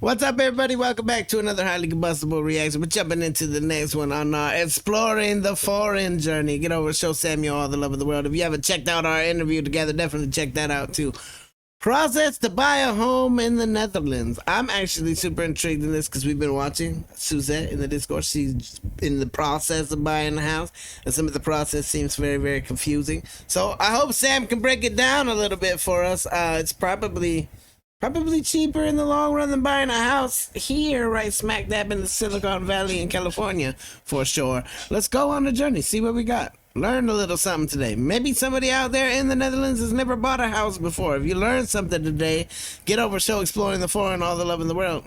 What's up, everybody? Welcome back to another highly combustible reaction. We're jumping into the next one on our exploring the foreign journey. Get over, show Samuel all the love of the world. If you haven't checked out our interview together, definitely check that out too. Process to buy a home in the Netherlands. I'm actually super intrigued in this because we've been watching Suzette in the Discord. She's in the process of buying a house, and some of the process seems very, very confusing. So I hope Sam can break it down a little bit for us. It's probably cheaper in the long run than buying a house here, right smack dab in the Silicon Valley in California, for sure. Let's go on the journey, see what we got. Learn a little something today. Maybe somebody out there in the Netherlands has never bought a house before. If you learned something today, get over show Exploring the Foreign, all the love in the world.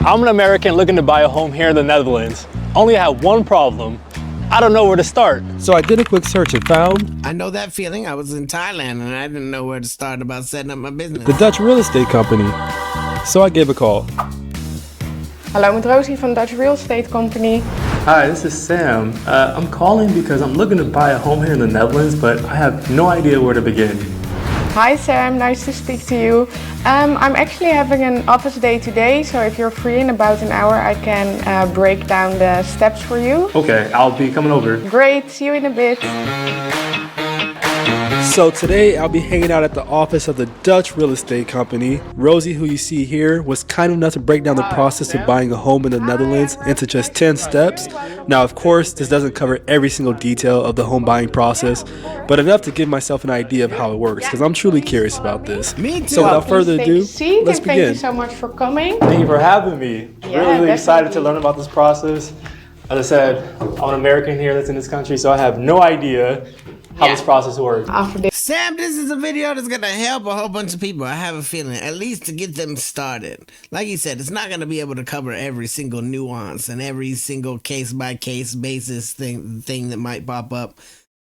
I'm an American looking to buy a home here in the Netherlands. Only have one problem. I don't know where to start. So I did a quick search and found... I know that feeling. I was in Thailand and I didn't know where to start about setting up my business. The Dutch real estate company. So I gave a call. Hallo, met Rosie van Dutch Real Estate Company. Hi, this is Sam. I'm calling because I'm looking to buy a home here in the Netherlands, but I have no idea where to begin. Hi Sam, nice to speak to you. I'm actually having an office day today, so if you're free in about an hour, I can break down the steps for you. Okay, I'll be coming over. Great, see you in a bit. So today I'll be hanging out at the office of the Dutch real estate company. Rosie, who you see here, was kind enough to break down the process of buying a home in the Netherlands into just 10 steps. Now, of course, this doesn't cover every single detail of the home buying process, but enough to give myself an idea of how it works, because I'm truly curious about this. Me too. So without further ado, let's begin. Thank you so much for coming. Thank you for having me. Yeah, Really excited to definitely. learn about this process. As I said, I'm an American here that's in this country, so I have no idea how this process works. After this. Sam, this is a video that's gonna help a whole bunch of people. I have a feeling, at least to get them started. Like you said, it's not gonna be able to cover every single nuance and every single case-by-case basis thing that might pop up.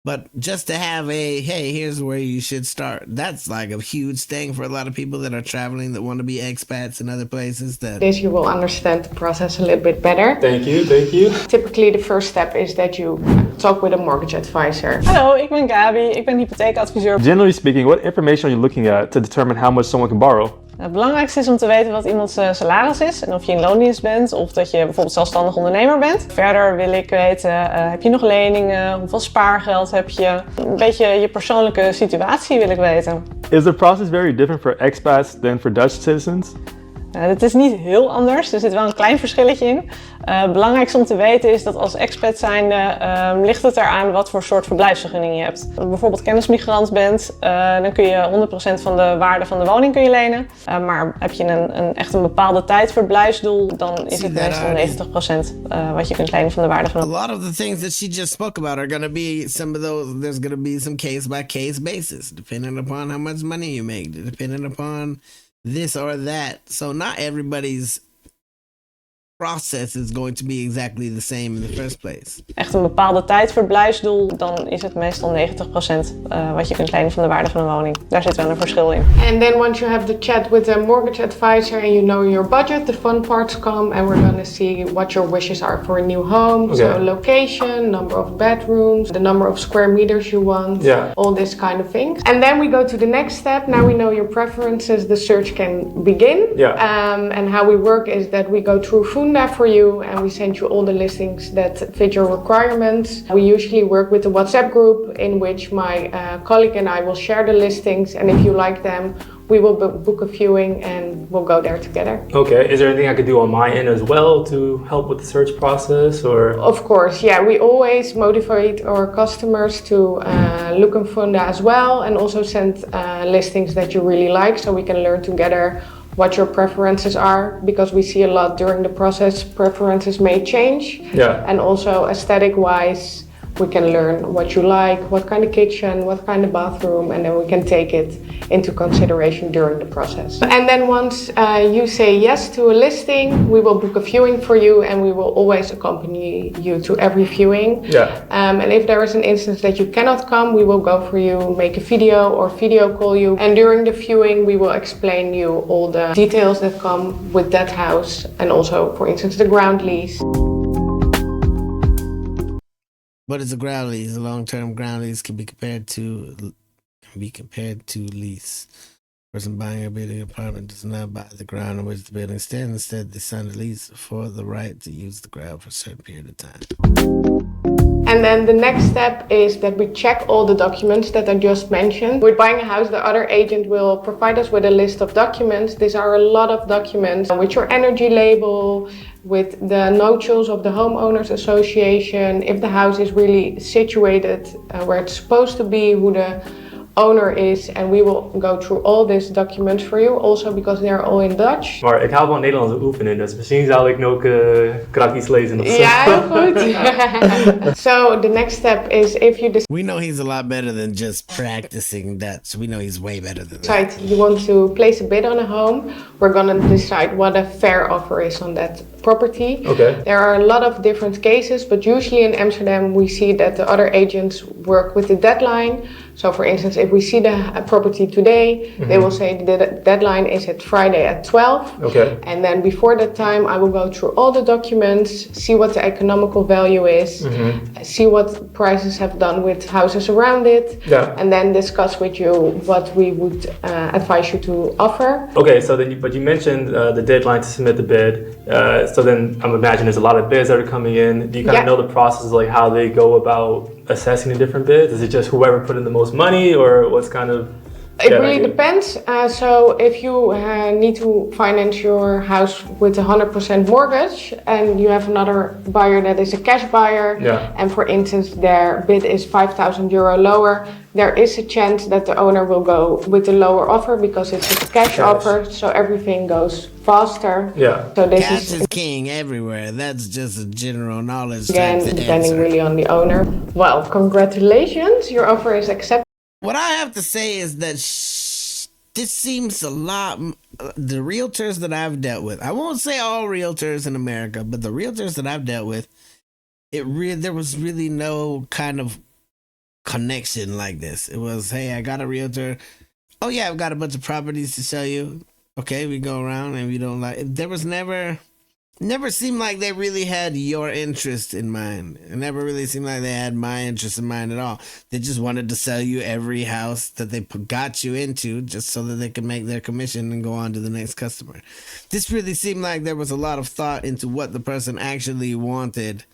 But just to have a, hey, here's where you should start. That's like a huge thing for a lot of people that are traveling, that want to be expats in other places. That This you will understand the process a little bit better. Thank you, thank you. Typically the first step is that you talk with a mortgage advisor. Hallo, ik ben Gabi, ik ben hypotheekadviseur. Generally speaking, what information are you looking at to determine how much someone can borrow? Het belangrijkste is om te weten wat iemands salaris is en of je in loondienst bent of dat je bijvoorbeeld zelfstandig ondernemer bent. Verder wil ik weten, heb je nog leningen, hoeveel spaargeld heb je? Een beetje je persoonlijke situatie wil ik weten. Is the process very different for expats than for Dutch citizens? Het is niet heel anders, er zit wel een klein verschilletje in. Het belangrijkste om te weten is dat als expat zijnde ligt het eraan wat voor soort verblijfsvergunning je hebt. Als je bijvoorbeeld kennismigrant bent, dan kun je 100% van de waarde van de woning kun je lenen. Maar heb je echt een bepaalde tijdverblijfsdoel, dan is het meestal 90% wat je kunt lenen van de waarde van de woning. a lot of the things that she just spoke about are gonna be some of those. There's gonna be some case-by-case basis, depending upon how much money you make, depending upon this or that. So not everybody's process is going to be exactly the same in the first place. Echt een bepaalde tijdverblijfsdoel, dan is het meestal 90% wat je kunt lenen van de waarde van een woning. Daar zit wel een verschil in. And then once you have the chat with a mortgage advisor and you know your budget, the fun parts come and we're gonna see what your wishes are for a new home. Okay. So location, number of bedrooms, the number of square meters you want, all this kind of things. And then we go to the next step. Now we know your preferences, the search can begin. And how we work is that we go through Funda for you and we send you all the listings that fit your requirements. We usually work with a WhatsApp group in which my colleague and I will share the listings, and if you like them, we will book a viewing and we'll go there together. Okay, is there anything I could do on my end as well to help with the search process, or? Of course, yeah, we always motivate our customers to look in Funda as well, and also send listings that you really like, so we can learn together what your preferences are, because we see a lot during the process preferences may change. And also aesthetic wise, we can learn what you like, what kind of kitchen, what kind of bathroom, and then we can take it into consideration during the process. And then once you say yes to a listing, we will book a viewing for you and we will always accompany you to every viewing. And if there is an instance that you cannot come, we will go for you, make a video or video call you. And during the viewing, we will explain you all the details that come with that house, and also, for instance, the ground lease. What is a ground lease? A long-term ground lease can be compared to lease. Person buying a building apartment does not buy the ground on which the building stands. Instead, they sign a lease for the right to use the ground for a certain period of time. And then the next step is that we check all the documents that I just mentioned. With buying a house, the other agent will provide us with a list of documents. These are a lot of documents with your energy label, with the no-chills of the homeowners association, if the house is really situated where it's supposed to be, who the owner is, and we will go through all these documents for you, also because they're all in Dutch. Maar ik hou van Nederlands oefenen, dus misschien zou ik nog krakjes lezen of zo. Ja, heel goed. So the next step is if you We know he's a lot better than just practicing Dutch. We know he's way better than that. decide you want to place a bid on a home, we're gonna decide what a fair offer is on that property. Okay. There are a lot of different cases, but usually in Amsterdam we see that the other agents work with the deadline. So for instance, if we see the property today, they will say the deadline is at Friday at 12. Okay. And then before that time, I will go through all the documents, see what the economical value is, see what prices have done with houses around it, and then discuss with you what we would advise you to offer. Okay, so then, but you mentioned the deadline to submit the bid. So then I'm imagining there's a lot of bids that are coming in. Do you kind of know the process, like how they go about assessing the different bids? Is it just whoever put in the most money, or what's kind of? It really depends. So if you need to finance your house with 100% mortgage and you have another buyer that is a cash buyer, and for instance their bid is €5,000 lower, there is a chance that the owner will go with the lower offer because it's a cash offer, so everything goes faster. Yeah. So this Cash is king everywhere. That's just a general knowledge. Again, depending really on the owner. Well, congratulations, your offer is accepted. What I have to say is that this seems a lot. The realtors that I've dealt with, I won't say all realtors in America, but the realtors that I've dealt with, there was really no kind of connection like this. It was, hey, I got a realtor. Oh yeah, I've got a bunch of properties to sell you. Okay, we go around and we don't like. There was never seemed like they really had your interest in mind. It never really seemed like they had my interest in mind at all. They just wanted to sell you every house that they got you into just so that they could make their commission and go on to the next customer. This really seemed like there was a lot of thought into what the person actually wanted,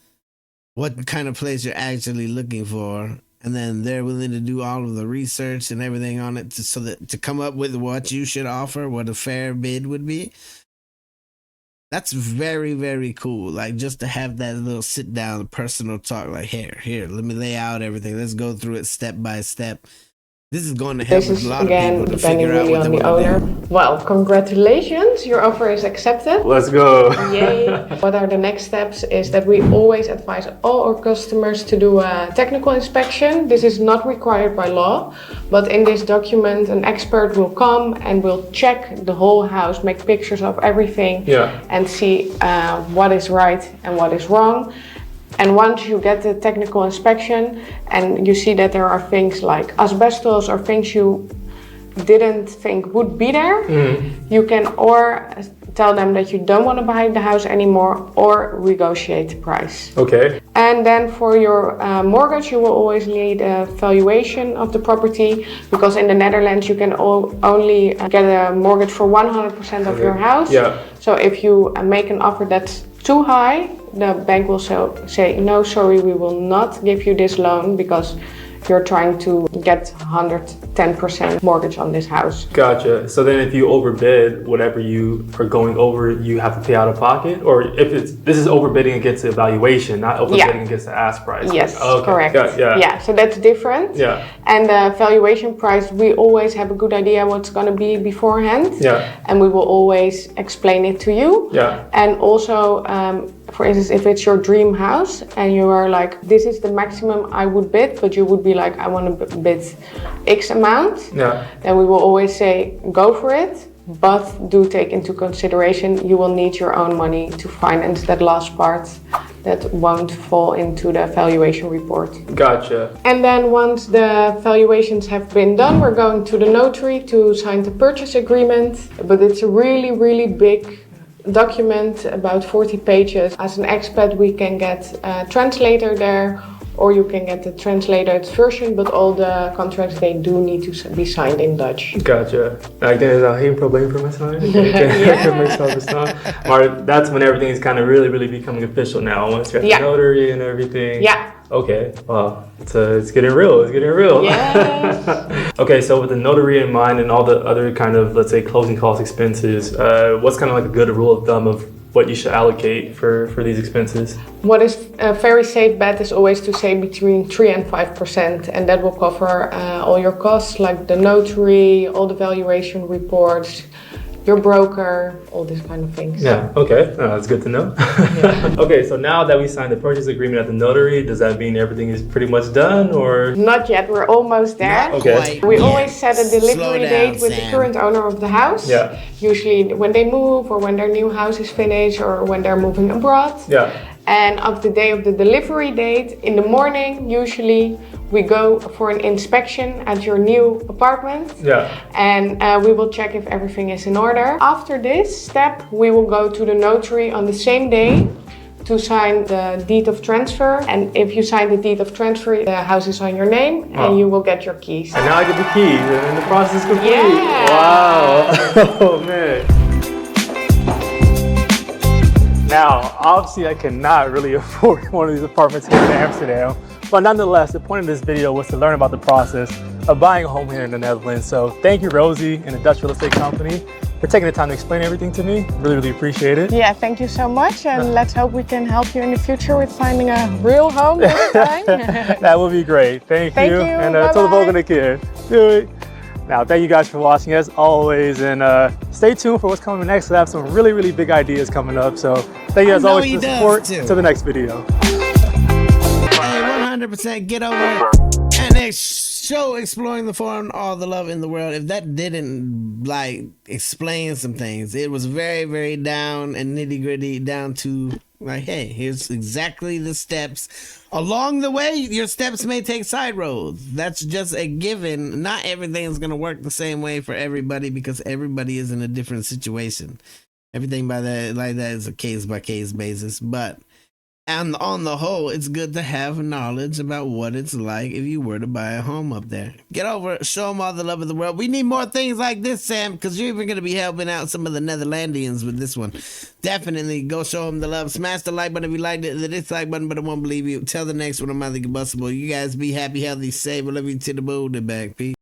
what kind of place you're actually looking for, and then they're willing to do all of the research and everything on it to come up with what you should offer, what a fair bid would be. That's very, very cool. Like, just to have that little sit down personal talk, like, here, let me lay out everything. Let's go through it step by step. This is going to help a lot of people to figure out what they want to do. Well, congratulations, your offer is accepted. Let's go. Yay. What are the next steps is that we always advise all our customers to do a technical inspection. This is not required by law, but in this document an expert will come and will check the whole house, make pictures of everything, and see what is right and what is wrong. And once you get the technical inspection and you see that there are things like asbestos or things you didn't think would be there, you can or tell them that you don't want to buy the house anymore or negotiate the price. Okay. And then for your mortgage, you will always need a valuation of the property, because in the Netherlands you can only get a mortgage for 100% of your house. Yeah. So if you make an offer that's too high, the bank will say, no, sorry, we will not give you this loan because you're trying to get 110% mortgage on this house. Gotcha. So then if you overbid whatever you are going over, you have to pay out of pocket? Or if this is overbidding against the valuation, not overbidding against the ask price? Yes, okay. correct. Yeah, so that's different. Yeah. And the valuation price, we always have a good idea what's going to be beforehand. Yeah. And we will always explain it to you. Yeah. And also, for instance, if it's your dream house and you are like, this is the maximum I would bid, but you would be like, I want to bid X amount, then we will always say, go for it, but do take into consideration you will need your own money to finance that last part that won't fall into the valuation report. Gotcha. And then once the valuations have been done, we're going to the notary to sign the purchase agreement, but it's a really, really big document, about 40 pages. As an expat, we can get a translator there, or you can get the translated version, but all the contracts, they do need to be signed in Dutch. Gotcha. Ik denk dat dat geen probleem voor mij zijn. Maar that's when everything is kind of really becoming official now. Once you have the notary and everything. Yeah. Okay. Wow. It's getting real. It's getting real. Yes. Okay. So with the notary in mind and all the other kind of, let's say, closing cost expenses, what's kind of like a good rule of thumb of what you should allocate for these expenses? What is a very safe bet is always to say between 3 and 5%, and that will cover all your costs, like the notary, all the valuation reports, your broker, all these kind of things. Yeah, okay, that's good to know. Yeah. Okay, so now that we signed the purchase agreement at the notary, does that mean everything is pretty much done, or? Not yet, we're almost there. Okay. We always set a delivery date with the current owner of the house. Yeah. Usually when they move, or when their new house is finished, or when they're moving abroad. Yeah. And of the day of the delivery date, in the morning, usually we go for an inspection at your new apartment. Yeah. And we will check if everything is in order. After this step, we will go to the notary on the same day to sign the deed of transfer. And if you sign the deed of transfer, the house is on your name and you will get your keys. And now I get the keys and the process is complete. Yeah. Wow. Oh man. Now, obviously I cannot really afford one of these apartments here in Amsterdam, but nonetheless, the point of this video was to learn about the process of buying a home here in the Netherlands. So thank you, Rosie and the Dutch Real Estate Company, for taking the time to explain everything to me. Really appreciate it. Yeah, thank you so much, and let's hope we can help you in the future with finding a real home this time. That would be great. Thank you. And till the volgende keer. Doei. Now, thank you guys for watching as always, and stay tuned for what's coming next. I have some really big ideas coming up. So thank you as always for the support. Till the next video. Hey, 100% get over it. And next show, exploring the foreign, all the love in the world. If that didn't like explain some things, it was very down and nitty gritty, down to like, hey, here's exactly the steps. Along the way, your steps may take side roads. That's just a given. Not everything is going to work the same way for everybody because everybody is in a different situation. Everything by that like that is a case by case basis, but and on the whole, it's good to have knowledge about what it's like if you were to buy a home up there. Get over it. Show them all the love of the world. We need more things like this, Sam, because you're even going to be helping out some of the Netherlandians with this one. Definitely go show them the love. Smash the like button if you liked it. The dislike button, but I won't believe you. Tell the next one I'm Combustible. You guys be happy, healthy, safe. I love you to the moon and back. Peace.